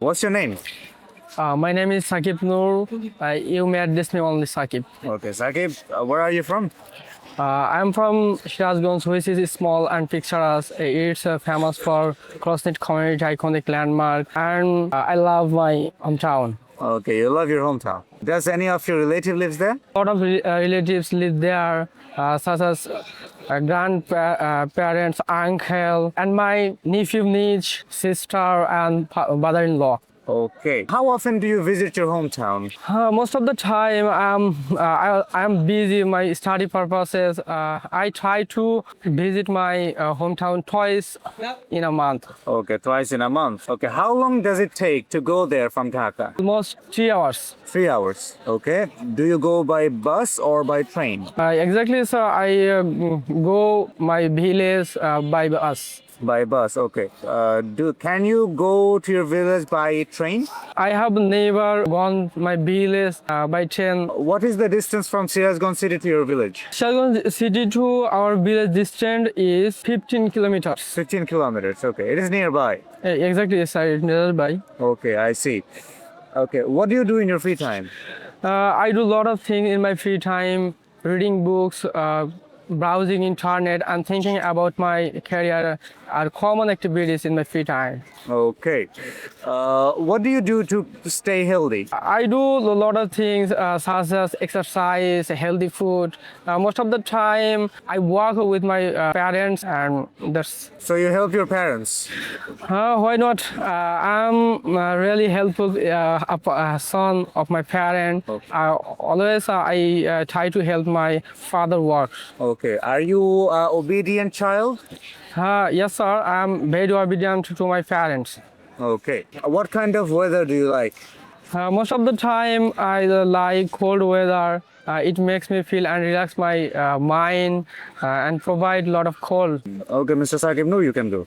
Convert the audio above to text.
What's your name? My name is Sakib Noor. You may address me only Sakib. Okay, Saqib, where are you from? I'm from Shirazganj, which is small and picturesque. It's famous for close-knit community, iconic landmark, and I love my hometown. Okay, you love your hometown. Does any of your relative lives there? A lot of relatives live there, such as grandparents, uncle, and my nephew, niece, sister, and brother-in-law. Okay. How often do you visit your hometown? Most of the time, I'm busy my study purposes. I try to visit my hometown twice in a month, Okay, twice in a month. Okay, how long does it take to go there from Dhaka? almost 3 hours. 3 hours. Okay. Do you go by bus or by train? Exactly, sir. I go my village by bus. By bus. Okay. Can you go to your village by train? I have never gone my village by train. What is the distance from Sirazganj city to your village? Shirazganj city to our village distance is 15 kilometers. 15 kilometers. Okay. It is nearby. Exactly, sir. It's nearby. Okay, I see. Okay. What do you do in your free time? I do a lot of things in my free time, reading books, browsing internet, and thinking about my career are common activities in my free time. Okay. What do you do to stay healthy? I do a lot of things such as exercise, healthy food. Most of the time, I work with my parents, and that's So you help your parents. why not? I'm really helpful son of my parent. Always I try to help my father work. Okay. Are you obedient child? Yes, sir. I'm very obedient to my parents. Okay. What kind of weather do you like? Most of the time, I like cold weather. It makes me feel and relax my mind and provide a lot of cold. Okay, Mr. Saqib, no, you can go.